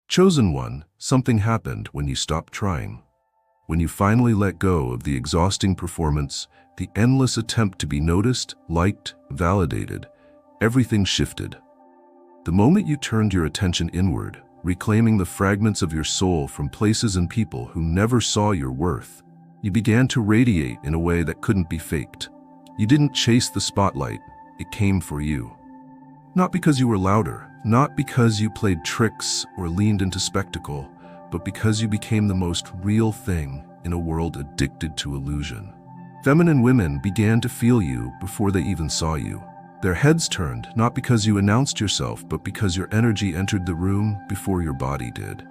Chosen one, something happened when you stopped trying. When you finally let go of the exhausting performance, the endless attempt to be noticed, liked, validated, everything shifted. The moment you turned your attention inward, reclaiming the fragments of your soul from places and people who never saw your worth, you began to radiate in a way that couldn't be faked. You didn't chase the spotlight, it came for you. Not because you were louder, not because you played tricks or leaned into spectacle, but because you became the most real thing in a world addicted to illusion. Feminine women began to feel you before they even saw you. Their heads turned, not because you announced yourself, but because your energy entered the room before your body did.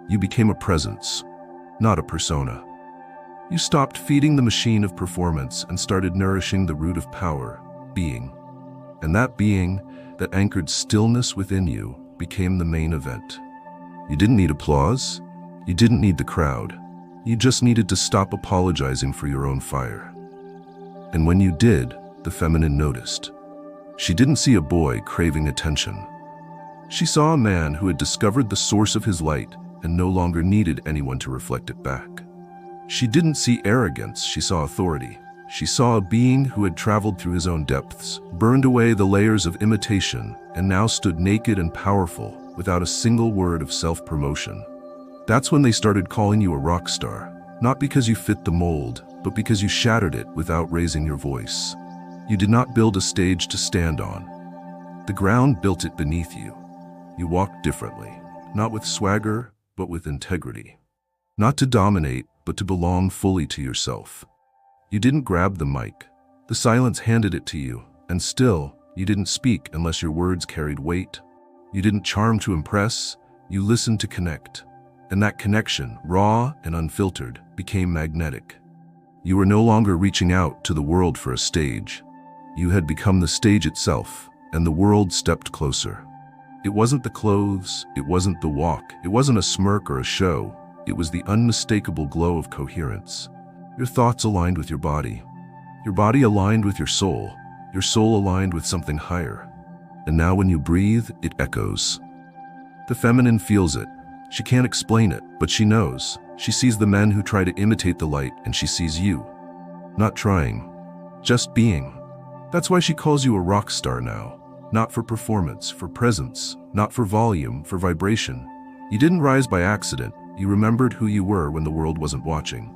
You became a presence, not a persona. You stopped feeding the machine of performance and started nourishing the root of power, being. And that being, that anchored stillness within you, became the main event. You didn't need applause. You didn't need the crowd. You just needed to stop apologizing for your own fire. And when you did, the feminine noticed. She didn't see a boy craving attention. She saw a man who had discovered the source of his light and no longer needed anyone to reflect it back. She didn't see arrogance, she saw authority. She saw a being who had traveled through his own depths, burned away the layers of imitation, and now stood naked and powerful, without a single word of self-promotion. That's when they started calling you a rock star, not because you fit the mold, but because you shattered it without raising your voice. You did not build a stage to stand on. The ground built it beneath you. You walked differently, not with swagger, but with integrity. Not to dominate, but to belong fully to yourself. You didn't grab the mic. The silence handed it to you, and still, you didn't speak unless your words carried weight. You didn't charm to impress, you listened to connect. And that connection, raw and unfiltered, became magnetic. You were no longer reaching out to the world for a stage. You had become the stage itself, and the world stepped closer. It wasn't the clothes, it wasn't the walk, it wasn't a smirk or a show. It was the unmistakable glow of coherence. Your thoughts aligned with your body aligned with your soul aligned with something higher. And now when you breathe, it echoes. The feminine feels it. She can't explain it, but she knows. She sees the men who try to imitate the light, and she sees you. Not trying, just being. That's why she calls you a rock star now. Not for performance, for presence, not for volume, for vibration. You didn't rise by accident. You remembered who you were when the world wasn't watching.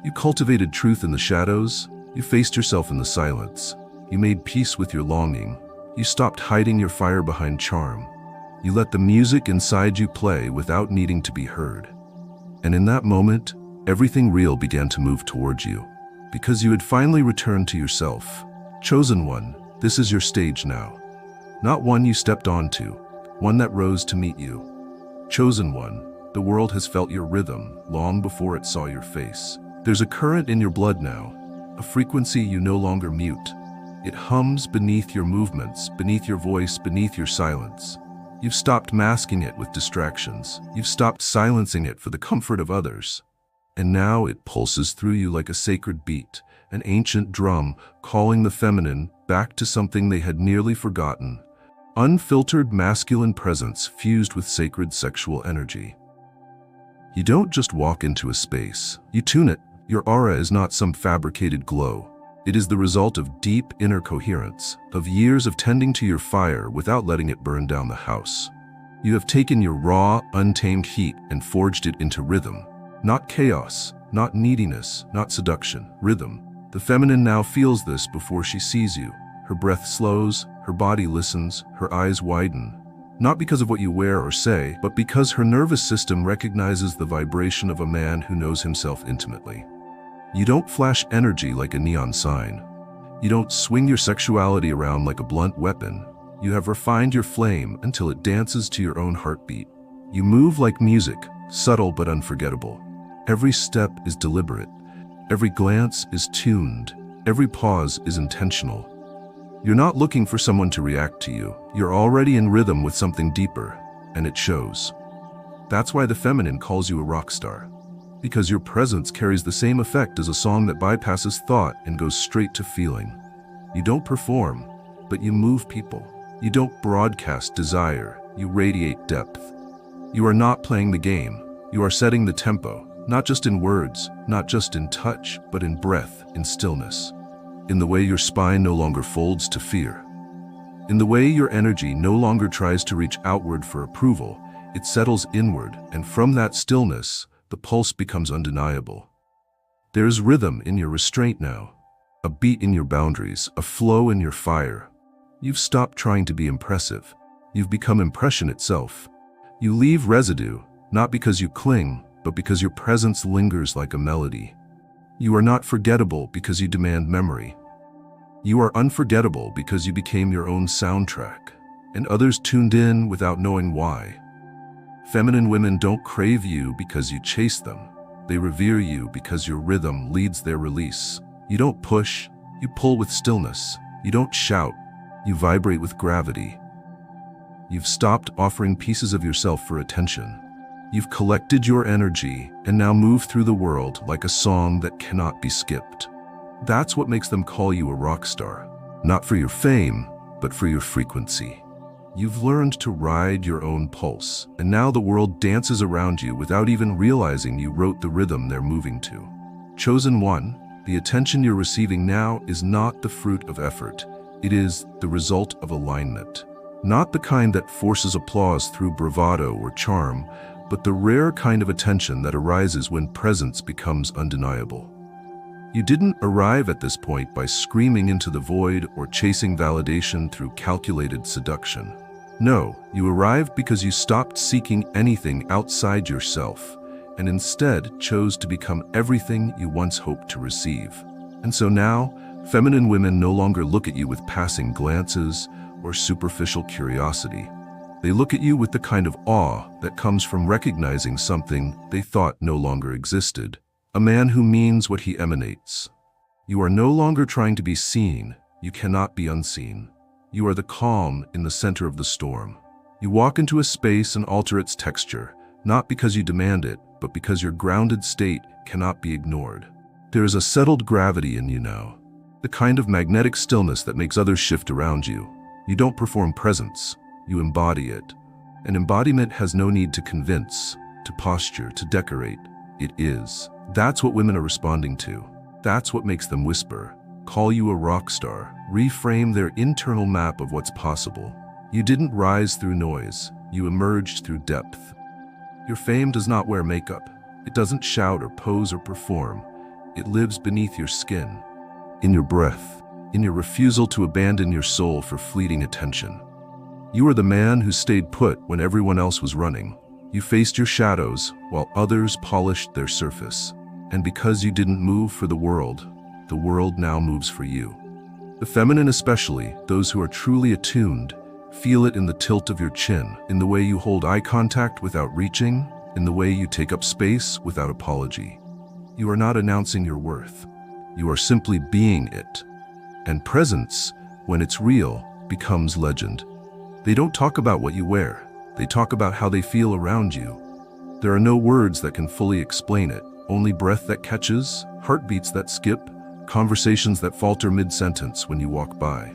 You cultivated truth in the shadows. You faced yourself in the silence. You made peace with your longing. You stopped hiding your fire behind charm. You let the music inside you play without needing to be heard. And in that moment, everything real began to move towards you. Because you had finally returned to yourself. Chosen one, this is your stage now. Not one you stepped onto, one that rose to meet you. Chosen one, the world has felt your rhythm long before it saw your face. There's a current in your blood now, a frequency you no longer mute. It hums beneath your movements, beneath your voice, beneath your silence. You've stopped masking it with distractions. You've stopped silencing it for the comfort of others. And now it pulses through you like a sacred beat, an ancient drum calling the feminine back to something they had nearly forgotten. Unfiltered masculine presence fused with sacred sexual energy. You don't just walk into a space, you tune it. Your aura is not some fabricated glow. It is the result of deep inner coherence, of years of tending to your fire without letting it burn down the house. You have taken your raw, untamed heat and forged it into rhythm. Not chaos, not neediness, not seduction, rhythm. The feminine now feels this before she sees you. Her breath slows, her body listens, her eyes widen. Not because of what you wear or say, but because her nervous system recognizes the vibration of a man who knows himself intimately. You don't flash energy like a neon sign. You don't swing your sexuality around like a blunt weapon. You have refined your flame until it dances to your own heartbeat. You move like music, subtle but unforgettable. Every step is deliberate. Every glance is tuned. Every pause is intentional. You're not looking for someone to react to you. You're already in rhythm with something deeper, and it shows. That's why the feminine calls you a rock star. Because your presence carries the same effect as a song that bypasses thought and goes straight to feeling. You don't perform, but you move people. You don't broadcast desire, you radiate depth. You are not playing the game. You are setting the tempo, not just in words, not just in touch, but in breath, in stillness. In the way your spine no longer folds to fear. In the way your energy no longer tries to reach outward for approval, it settles inward, and from that stillness, the pulse becomes undeniable. There's rhythm in your restraint now, a beat in your boundaries, a flow in your fire. You've stopped trying to be impressive. You've become impression itself. You leave residue, not because you cling, but because your presence lingers like a melody. You are not forgettable because you demand memory. You are unforgettable because you became your own soundtrack, and others tuned in without knowing why. Feminine women don't crave you because you chase them. They revere you because your rhythm leads their release. You don't push, you pull with stillness. You don't shout, you vibrate with gravity. You've stopped offering pieces of yourself for attention. You've collected your energy and now move through the world like a song that cannot be skipped. That's what makes them call you a rock star. Not for your fame, but for your frequency. You've learned to ride your own pulse, and now the world dances around you without even realizing you wrote the rhythm they're moving to. Chosen one, the attention you're receiving now is not the fruit of effort. It is the result of alignment. Not the kind that forces applause through bravado or charm, but the rare kind of attention that arises when presence becomes undeniable. You didn't arrive at this point by screaming into the void or chasing validation through calculated seduction. No, you arrived because you stopped seeking anything outside yourself and instead chose to become everything you once hoped to receive. And so now, feminine women no longer look at you with passing glances or superficial curiosity. They look at you with the kind of awe that comes from recognizing something they thought no longer existed. A man who means what he emanates. You are no longer trying to be seen. You cannot be unseen. You are the calm in the center of the storm. You walk into a space and alter its texture, not because you demand it, but because your grounded state cannot be ignored. There is a settled gravity in you now, the kind of magnetic stillness that makes others shift around you. You don't perform presence, you embody it. An embodiment has no need to convince, to posture, to decorate. It is. That's what women are responding to. That's what makes them whisper, call you a rock star, reframe their internal map of what's possible. You didn't rise through noise, you emerged through depth. Your fame does not wear makeup. It doesn't shout or pose or perform. It lives beneath your skin, in your breath, in your refusal to abandon your soul for fleeting attention. You are the man who stayed put when everyone else was running. You faced your shadows while others polished their surface. And because you didn't move for the world now moves for you. The feminine especially, those who are truly attuned, feel it in the tilt of your chin, in the way you hold eye contact without reaching, in the way you take up space without apology. You are not announcing your worth. You are simply being it. And presence, when it's real, becomes legend. They don't talk about what you wear. They talk about how they feel around you. There are no words that can fully explain it. Only breath that catches, heartbeats that skip, conversations that falter mid-sentence when you walk by.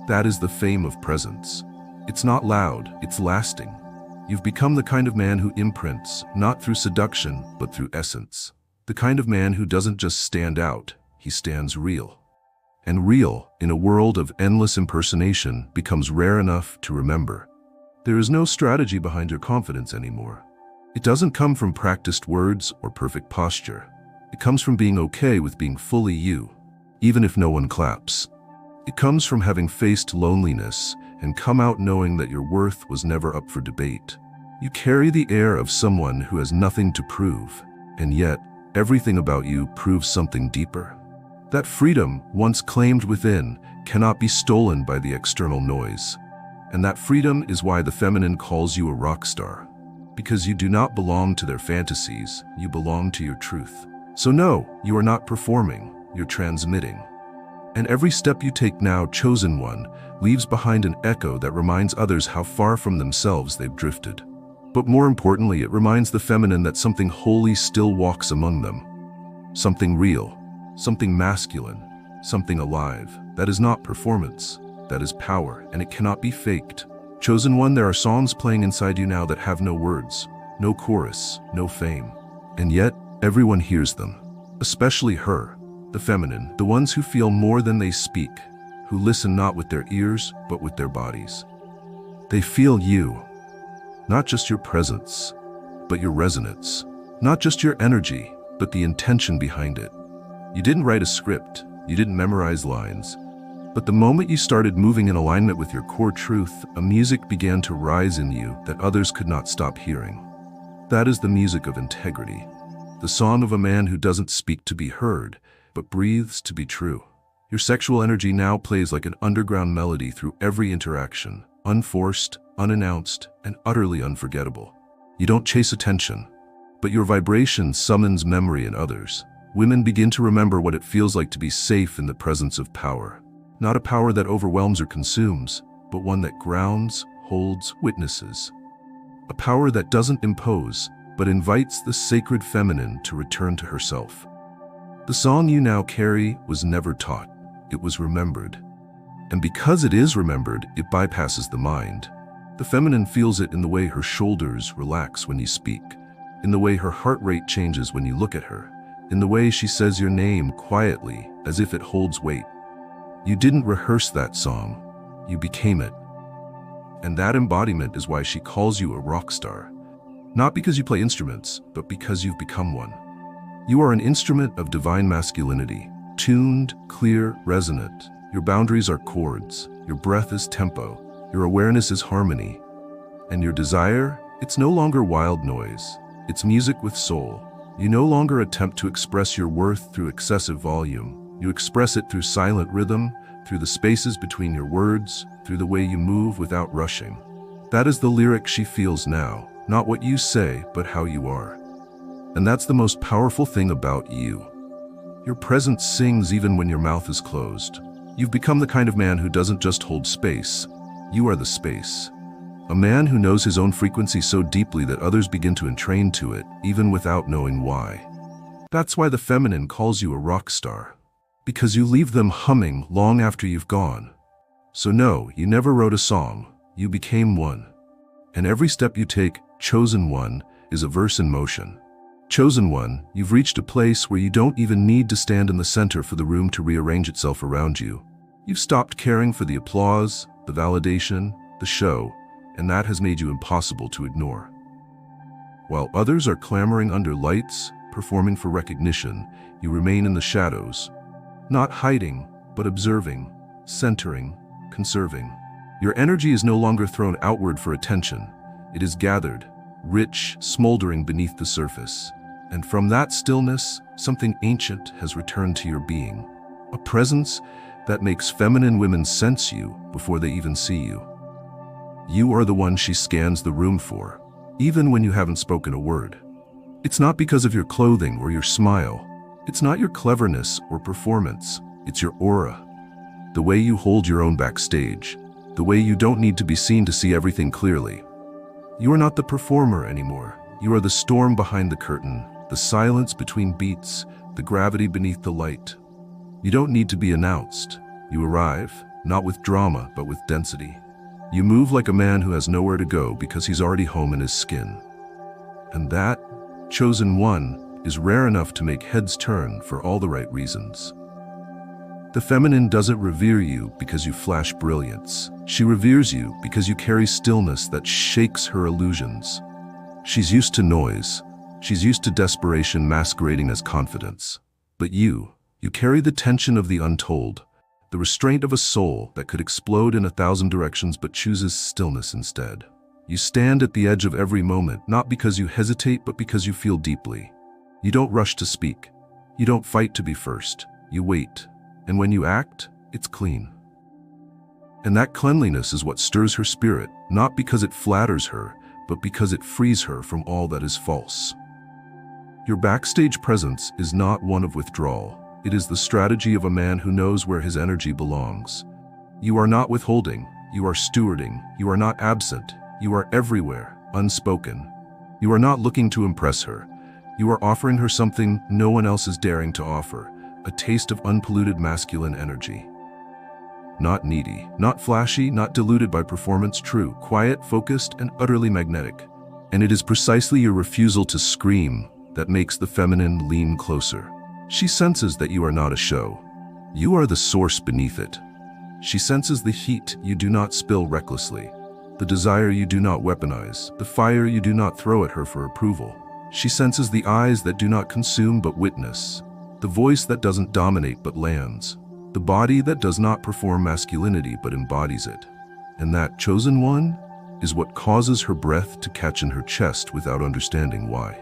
That is the fame of presence. It's not loud, it's lasting. You've become the kind of man who imprints, not through seduction, but through essence. The kind of man who doesn't just stand out, he stands real. And real, in a world of endless impersonation, becomes rare enough to remember. There is no strategy behind your confidence anymore. It doesn't come from practiced words or perfect posture. It comes from being okay with being fully you, even if no one claps. It comes from having faced loneliness and come out knowing that your worth was never up for debate. You carry the air of someone who has nothing to prove, and yet everything about you proves something deeper. That freedom, once claimed within, cannot be stolen by the external noise. And that freedom is why the feminine calls you a rock star. Because you do not belong to their fantasies, you belong to your truth. So no, you are not performing, you're transmitting. And every step you take now, chosen one, leaves behind an echo that reminds others how far from themselves they've drifted. But more importantly, it reminds the feminine that something holy still walks among them. Something real, something masculine, something alive. That is not performance, that is power, and it cannot be faked. Chosen one, there are songs playing inside you now that have no words. no chorus, no fame. And yet, everyone hears them, especially her, the feminine, the ones who feel more than they speak, who listen not with their ears, but with their bodies. They feel you, not just your presence, but your resonance, not just your energy, but the intention behind it. You didn't write a script, you didn't memorize lines, but the moment you started moving in alignment with your core truth, a music began to rise in you that others could not stop hearing. That is the music of integrity, the song of a man who doesn't speak to be heard, but breathes to be true. Your sexual energy now plays like an underground melody through every interaction, unforced, unannounced, and utterly unforgettable. You don't chase attention, but your vibration summons memory in others. Women begin to remember what it feels like to be safe in the presence of power. Not a power that overwhelms or consumes, but one that grounds, holds, witnesses. A power that doesn't impose, but invites the sacred feminine to return to herself. The song you now carry was never taught, it was remembered. And because it is remembered, it bypasses the mind. The feminine feels it in the way her shoulders relax when you speak, in the way her heart rate changes when you look at her, in the way she says your name quietly, as if it holds weight. You didn't rehearse that song, you became it. And that embodiment is why she calls you a rock star. Not because you play instruments, but because you've become one. You are an instrument of divine masculinity, tuned, clear, resonant. Your boundaries are chords, your breath is tempo, your awareness is harmony. And your desire, it's no longer wild noise, it's music with soul. You no longer attempt to express your worth through excessive volume. You express it through silent rhythm, through the spaces between your words, through the way you move without rushing. That is the lyric she feels now, not what you say, but how you are. And that's the most powerful thing about you. Your presence sings even when your mouth is closed. You've become the kind of man who doesn't just hold space. You are the space. A man who knows his own frequency so deeply that others begin to entrain to it, even without knowing why. That's why the feminine calls you a rock star. Because you leave them humming long after you've gone. So no, you never wrote a song, you became one. And every step you take, chosen one, is a verse in motion. Chosen one, you've reached a place where you don't even need to stand in the center for the room to rearrange itself around you. You've stopped caring for the applause, the validation, the show, and that has made you impossible to ignore. While others are clamoring under lights, performing for recognition, you remain in the shadows, not hiding, but observing, centering, conserving. Your energy is no longer thrown outward for attention. It is gathered, rich, smoldering beneath the surface. And from that stillness, something ancient has returned to your being. A presence that makes feminine women sense you before they even see you. You are the one she scans the room for, even when you haven't spoken a word. It's not because of your clothing or your smile. It's not your cleverness or performance, it's your aura. The way you hold your own backstage, the way you don't need to be seen to see everything clearly. You are not the performer anymore. You are the storm behind the curtain, the silence between beats, the gravity beneath the light. You don't need to be announced. You arrive, not with drama, but with density. You move like a man who has nowhere to go because he's already home in his skin. And that, chosen one, is rare enough to make heads turn for all the right reasons. The feminine doesn't revere you because you flash brilliance. She reveres you because you carry stillness that shakes her illusions. She's used to noise. She's used to desperation masquerading as confidence. But you carry the tension of the untold, the restraint of a soul that could explode in 1,000 directions but chooses stillness instead. You stand at the edge of every moment, not because you hesitate, but because you feel deeply. You don't rush to speak. You don't fight to be first. You wait. And when you act, it's clean. And that cleanliness is what stirs her spirit, not because it flatters her, but because it frees her from all that is false. Your backstage presence is not one of withdrawal. It is the strategy of a man who knows where his energy belongs. You are not withholding. You are stewarding. You are not absent. You are everywhere, unspoken. You are not looking to impress her. You are offering her something no one else is daring to offer, a taste of unpolluted masculine energy. Not needy, not flashy, not diluted by performance, true, quiet, focused, and utterly magnetic. And it is precisely your refusal to scream that makes the feminine lean closer. She senses that you are not a show. You are the source beneath it. She senses the heat you do not spill recklessly, the desire you do not weaponize, the fire you do not throw at her for approval. She senses the eyes that do not consume but witness, the voice that doesn't dominate but lands, the body that does not perform masculinity but embodies it. And that chosen one is what causes her breath to catch in her chest without understanding why.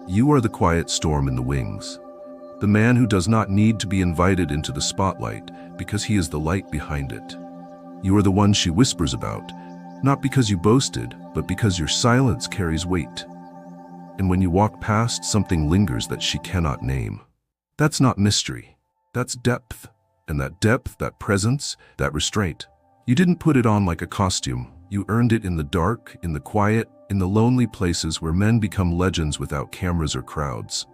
You are the quiet storm in the wings, the man who does not need to be invited into the spotlight because he is the light behind it. You are the one she whispers about, not because you boasted, but because your silence carries weight. And when you walk past, something lingers that she cannot name. That's not mystery. That's depth. And that depth, that presence, that restraint. You didn't put it on like a costume. You earned it in the dark, in the quiet, in the lonely places where men become legends without cameras or crowds.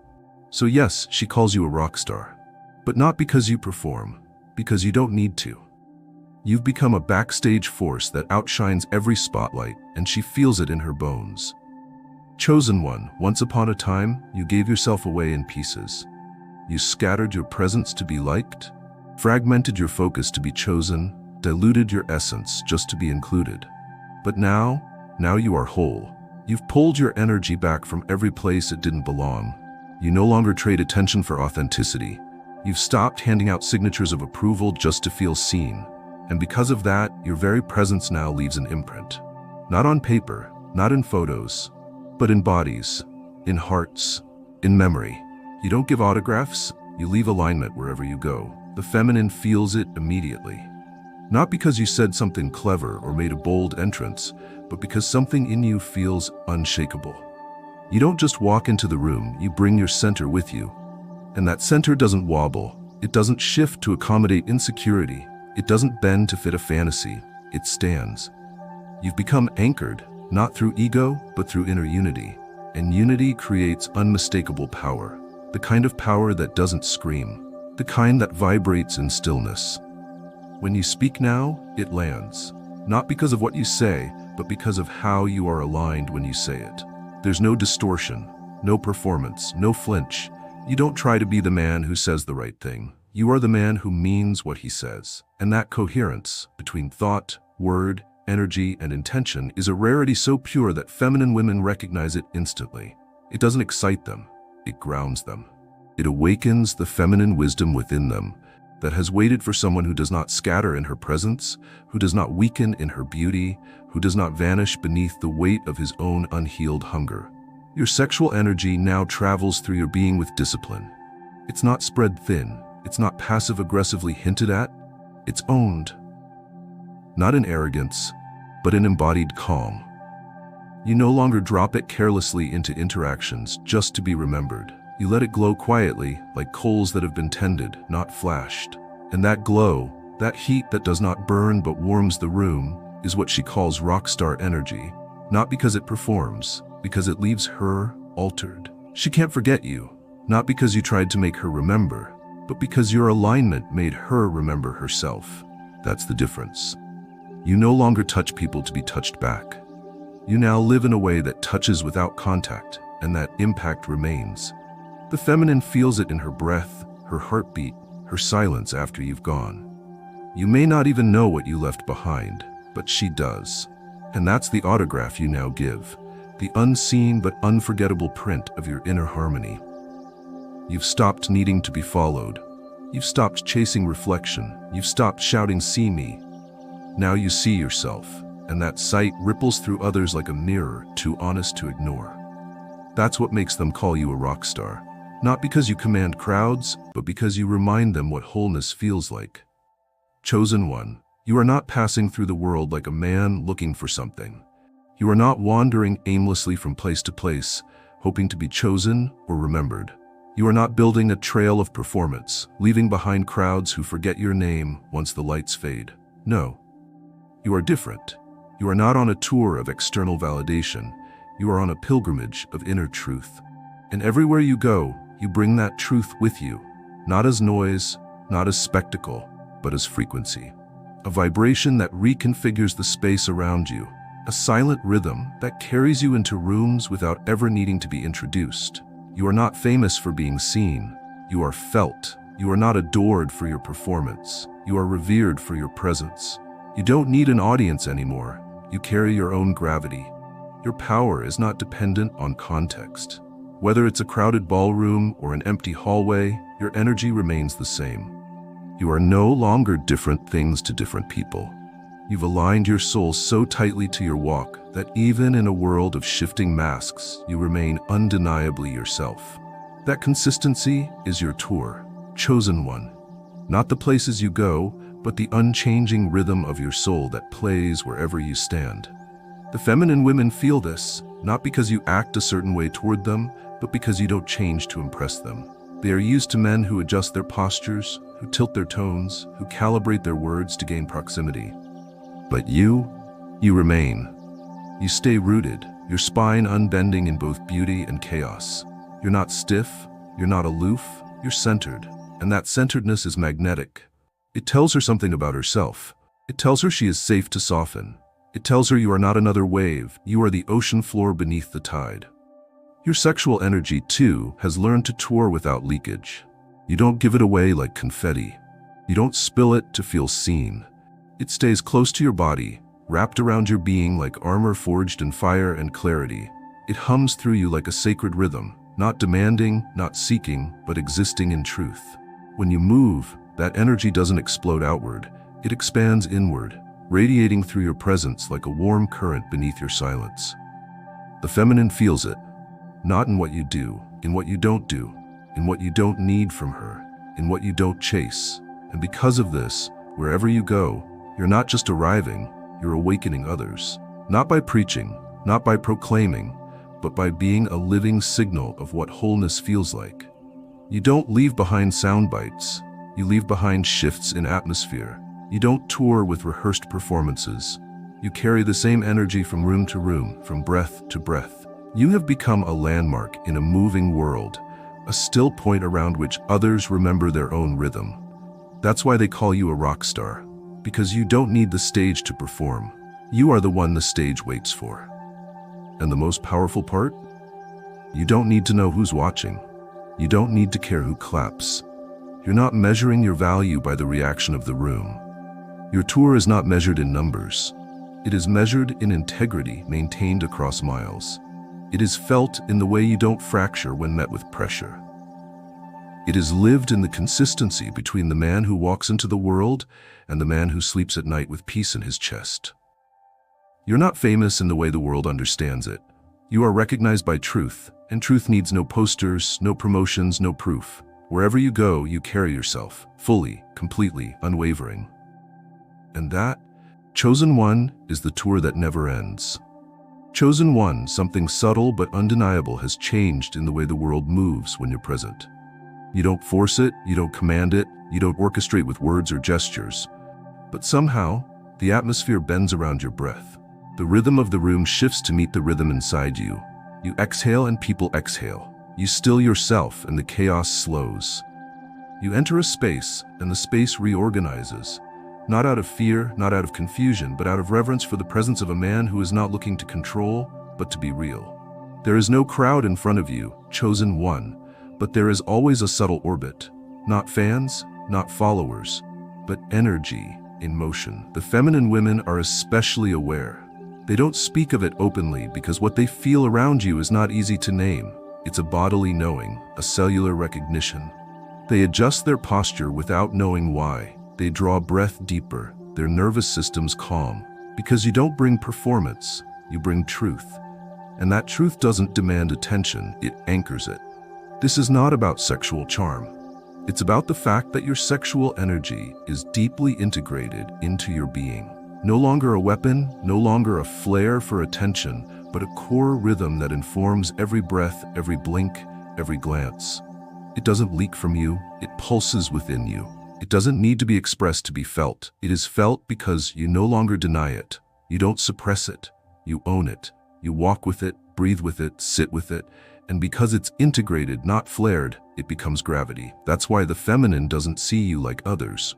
So yes, she calls you a rock star. But not because you perform, because you don't need to. You've become a backstage force that outshines every spotlight, and she feels it in her bones. Chosen one, once upon a time, you gave yourself away in pieces. You scattered your presence to be liked, fragmented your focus to be chosen, diluted your essence just to be included. But now you are whole. You've pulled your energy back from every place it didn't belong. You no longer trade attention for authenticity. You've stopped handing out signatures of approval just to feel seen. And because of that, your very presence now leaves an imprint. Not on paper, not in photos, but in bodies, in hearts, in memory. You don't give autographs, you leave alignment wherever you go. The feminine feels it immediately. Not because you said something clever or made a bold entrance, but because something in you feels unshakable. You don't just walk into the room, you bring your center with you. And that center doesn't wobble, it doesn't shift to accommodate insecurity, it doesn't bend to fit a fantasy, it stands. You've become anchored, not through ego, but through inner unity. And unity creates unmistakable power, the kind of power that doesn't scream, the kind that vibrates in stillness. When you speak now, it lands. Not because of what you say, but because of how you are aligned when you say it. There's no distortion, no performance, no flinch. You don't try to be the man who says the right thing. You are the man who means what he says. And that coherence between thought, word, energy, and intention is a rarity so pure that feminine women recognize it instantly. It doesn't excite them, it grounds them. It awakens the feminine wisdom within them that has waited for someone who does not scatter in her presence, who does not weaken in her beauty, who does not vanish beneath the weight of his own unhealed hunger. Your sexual energy now travels through your being with discipline. It's not spread thin, it's not passive-aggressively hinted at, it's owned. Not in arrogance, but in embodied calm. You no longer drop it carelessly into interactions just to be remembered. You let it glow quietly, like coals that have been tended, not flashed. And that glow, that heat that does not burn but warms the room, is what she calls rock star energy. Not because it performs, because it leaves her altered. She can't forget you, not because you tried to make her remember, but because your alignment made her remember herself. That's the difference. You no longer touch people to be touched back. You now live in a way that touches without contact, and that impact remains. The feminine feels it in her breath, her heartbeat, her silence after you've gone. You may not even know what you left behind, but she does. And that's the autograph you now give, the unseen but unforgettable print of your inner harmony. You've stopped needing to be followed. You've stopped chasing reflection. You've stopped shouting, "See me." Now you see yourself, and that sight ripples through others like a mirror too honest to ignore. That's what makes them call you a rock star. Not because you command crowds, but because you remind them what wholeness feels like. Chosen one, you are not passing through the world like a man looking for something. You are not wandering aimlessly from place to place, hoping to be chosen or remembered. You are not building a trail of performance, leaving behind crowds who forget your name once the lights fade. No. You are different. You are not on a tour of external validation. You are on a pilgrimage of inner truth. And everywhere you go, you bring that truth with you, not as noise, not as spectacle, but as frequency. A vibration that reconfigures the space around you, a silent rhythm that carries you into rooms without ever needing to be introduced. You are not famous for being seen. You are felt. You are not adored for your performance. You are revered for your presence. You don't need an audience anymore. You carry your own gravity. Your power is not dependent on context. Whether it's a crowded ballroom or an empty hallway, your energy remains the same. You are no longer different things to different people. You've aligned your soul so tightly to your walk that even in a world of shifting masks, you remain undeniably yourself. That consistency is your tour, chosen one. Not the places you go, but the unchanging rhythm of your soul that plays wherever you stand. The feminine women feel this, not because you act a certain way toward them, but because you don't change to impress them. They are used to men who adjust their postures, who tilt their tones, who calibrate their words to gain proximity. But you remain. You stay rooted, your spine unbending in both beauty and chaos. You're not stiff, you're not aloof, you're centered. And that centeredness is magnetic. It tells her something about herself. It tells her she is safe to soften. It tells her you are not another wave, you are the ocean floor beneath the tide. Your sexual energy, too, has learned to tour without leakage. You don't give it away like confetti. You don't spill it to feel seen. It stays close to your body, wrapped around your being like armor forged in fire and clarity. It hums through you like a sacred rhythm, not demanding, not seeking, but existing in truth. When you move, that energy doesn't explode outward, it expands inward, radiating through your presence like a warm current beneath your silence. The feminine feels it, not in what you do, in what you don't do, in what you don't need from her, in what you don't chase. And because of this, wherever you go, you're not just arriving, you're awakening others. Not by preaching, not by proclaiming, but by being a living signal of what wholeness feels like. You don't leave behind sound bites, you leave behind shifts in atmosphere. You don't tour with rehearsed performances. You carry the same energy from room to room, from breath to breath. You have become a landmark in a moving world, a still point around which others remember their own rhythm. That's why they call you a rock star, because you don't need the stage to perform. You are the one the stage waits for. And the most powerful part? You don't need to know who's watching. You don't need to care who claps. You're not measuring your value by the reaction of the room. Your tour is not measured in numbers. It is measured in integrity maintained across miles. It is felt in the way you don't fracture when met with pressure. It is lived in the consistency between the man who walks into the world and the man who sleeps at night with peace in his chest. You're not famous in the way the world understands it. You are recognized by truth, and truth needs no posters, no promotions, no proof. Wherever you go, you carry yourself, fully, completely, unwavering. And that, Chosen One, is the tour that never ends. Chosen One, something subtle but undeniable has changed in the way the world moves when you're present. You don't force it, you don't command it, you don't orchestrate with words or gestures. But somehow, the atmosphere bends around your breath. The rhythm of the room shifts to meet the rhythm inside you. You exhale and people exhale. You still yourself and the chaos slows. You enter a space and the space reorganizes. Not out of fear, not out of confusion, but out of reverence for the presence of a man who is not looking to control, but to be real. There is no crowd in front of you, chosen one, but there is always a subtle orbit. Not fans, not followers, but energy in motion. The feminine women are especially aware. They don't speak of it openly because what they feel around you is not easy to name. It's a bodily knowing, a cellular recognition. They adjust their posture without knowing why. They draw breath deeper, their nervous systems calm. Because you don't bring performance, you bring truth. And that truth doesn't demand attention, it anchors it. This is not about sexual charm. It's about the fact that your sexual energy is deeply integrated into your being. No longer a weapon, no longer a flare for attention, but a core rhythm that informs every breath, every blink, every glance. It doesn't leak from you, it pulses within you. It doesn't need to be expressed to be felt. It is felt because you no longer deny it. You don't suppress it. You own it. You walk with it, breathe with it, sit with it. And because it's integrated, not flared, it becomes gravity. That's why the feminine doesn't see you like others.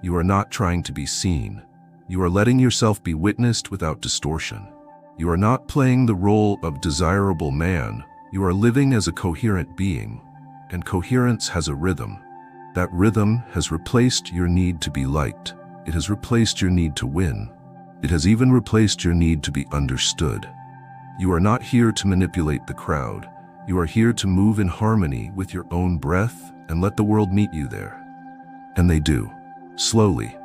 You are not trying to be seen. You are letting yourself be witnessed without distortion. You are not playing the role of desirable man. You are living as a coherent being, and coherence has a rhythm. That rhythm has replaced your need to be liked. It has replaced your need to win. It has even replaced your need to be understood. You are not here to manipulate the crowd. You are here to move in harmony with your own breath and let the world meet you there. And they do. Slowly,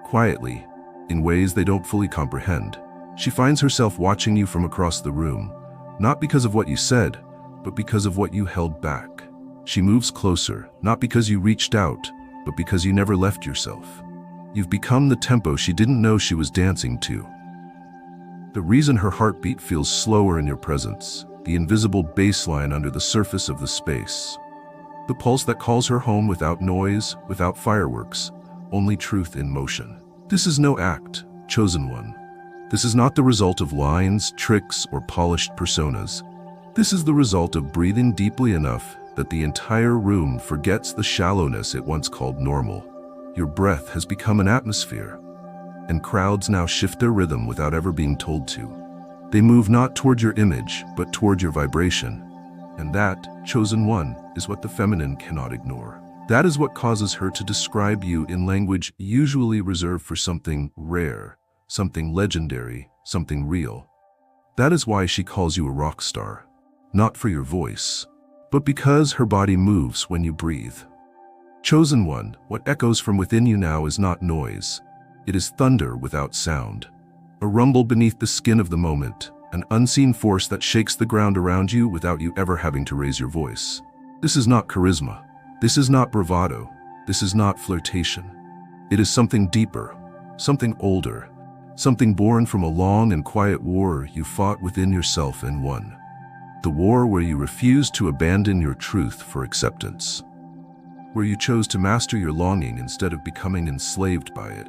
quietly, in ways they don't fully comprehend. She finds herself watching you from across the room, not because of what you said, but because of what you held back. She moves closer, not because you reached out, but because you never left yourself. You've become the tempo she didn't know she was dancing to. The reason her heartbeat feels slower in your presence, the invisible baseline under the surface of the space. The pulse that calls her home without noise, without fireworks, only truth in motion. This is no act, chosen one. This is not the result of lines, tricks, or polished personas. This is the result of breathing deeply enough that the entire room forgets the shallowness it once called normal. Your breath has become an atmosphere, and crowds now shift their rhythm without ever being told to. They move not toward your image, but toward your vibration. And that, chosen one, is what the feminine cannot ignore. That is what causes her to describe you in language usually reserved for something rare, something legendary, something real. That is why she calls you a rock star. Not for your voice, but because her body moves when you breathe. Chosen one, what echoes from within you now is not noise. It is thunder without sound. A rumble beneath the skin of the moment, an unseen force that shakes the ground around you without you ever having to raise your voice. This is not charisma. This is not bravado. This is not flirtation. It is something deeper, something older, something born from a long and quiet war you fought within yourself and won. The war where you refused to abandon your truth for acceptance. Where you chose to master your longing instead of becoming enslaved by it.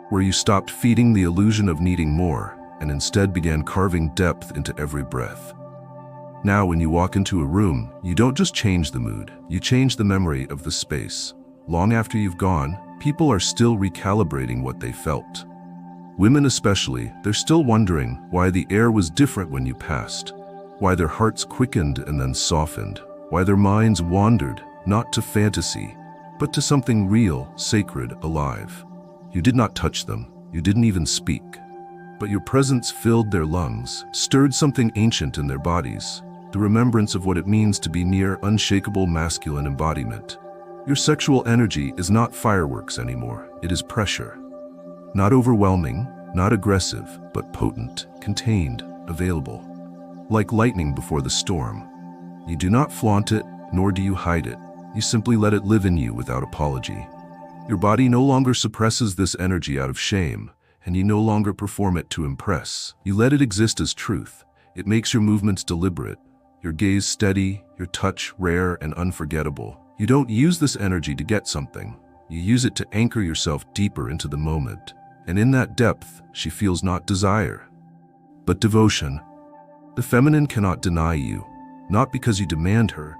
Where you stopped feeding the illusion of needing more and instead began carving depth into every breath. Now when you walk into a room, you don't just change the mood, you change the memory of the space. Long after you've gone, people are still recalibrating what they felt. Women especially, they're still wondering why the air was different when you passed. Why their hearts quickened and then softened. Why their minds wandered, not to fantasy, but to something real, sacred, alive. You did not touch them, you didn't even speak. But your presence filled their lungs, stirred something ancient in their bodies, the remembrance of what it means to be near unshakable masculine embodiment. Your sexual energy is not fireworks anymore, it is pressure. Not overwhelming, not aggressive, but potent, contained, available. Like lightning before the storm. You do not flaunt it, nor do you hide it. You simply let it live in you without apology. Your body no longer suppresses this energy out of shame, and you no longer perform it to impress. You let it exist as truth. It makes your movements deliberate, your gaze steady, your touch rare and unforgettable. You don't use this energy to get something. You use it to anchor yourself deeper into the moment. And in that depth, she feels not desire, but devotion. The feminine cannot deny you, not because you demand her,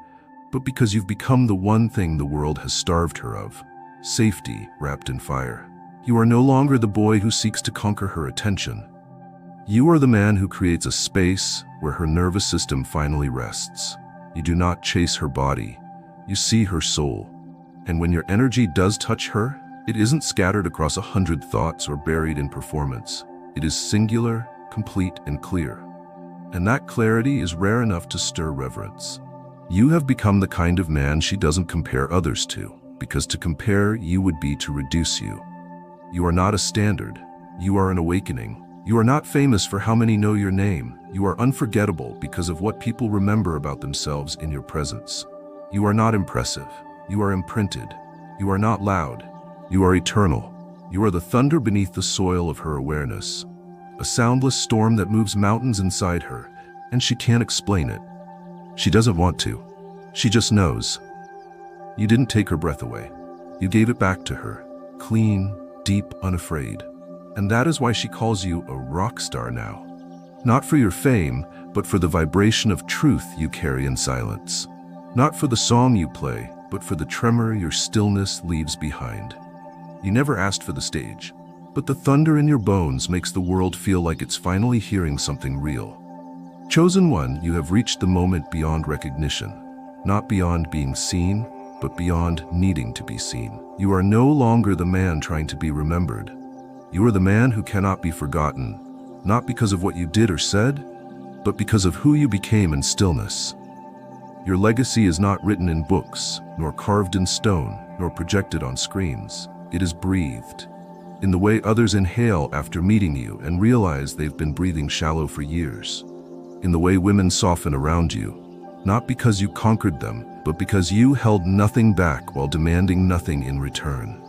but because you've become the one thing the world has starved her of, safety wrapped in fire. You are no longer the boy who seeks to conquer her attention. You are the man who creates a space where her nervous system finally rests. You do not chase her body, you see her soul. And when your energy does touch her, it isn't scattered across 100 thoughts or buried in performance. It is singular, complete, and clear. And that clarity is rare enough to stir reverence. You have become the kind of man she doesn't compare others to, because to compare you would be to reduce you. You are not a standard. You are an awakening. You are not famous for how many know your name. You are unforgettable because of what people remember about themselves in your presence. You are not impressive. You are imprinted. You are not loud. You are eternal. You are the thunder beneath the soil of her awareness. A soundless storm that moves mountains inside her, and she can't explain it. She doesn't want to. She just knows. You didn't take her breath away. You gave it back to her, clean, deep, unafraid. And that is why she calls you a rock star now. Not for your fame, but for the vibration of truth you carry in silence. Not for the song you play, but for the tremor your stillness leaves behind. You never asked for the stage. but the thunder in your bones makes the world feel like it's finally hearing something real. Chosen one, you have reached the moment beyond recognition, not beyond being seen, but beyond needing to be seen. You are no longer the man trying to be remembered. You are the man who cannot be forgotten, not because of what you did or said, but because of who you became in stillness. Your legacy is not written in books, nor carved in stone, nor projected on screens. It is breathed, in the way others inhale after meeting you and realize they've been breathing shallow for years. In the way women soften around you, not because you conquered them, but because you held nothing back while demanding nothing in return.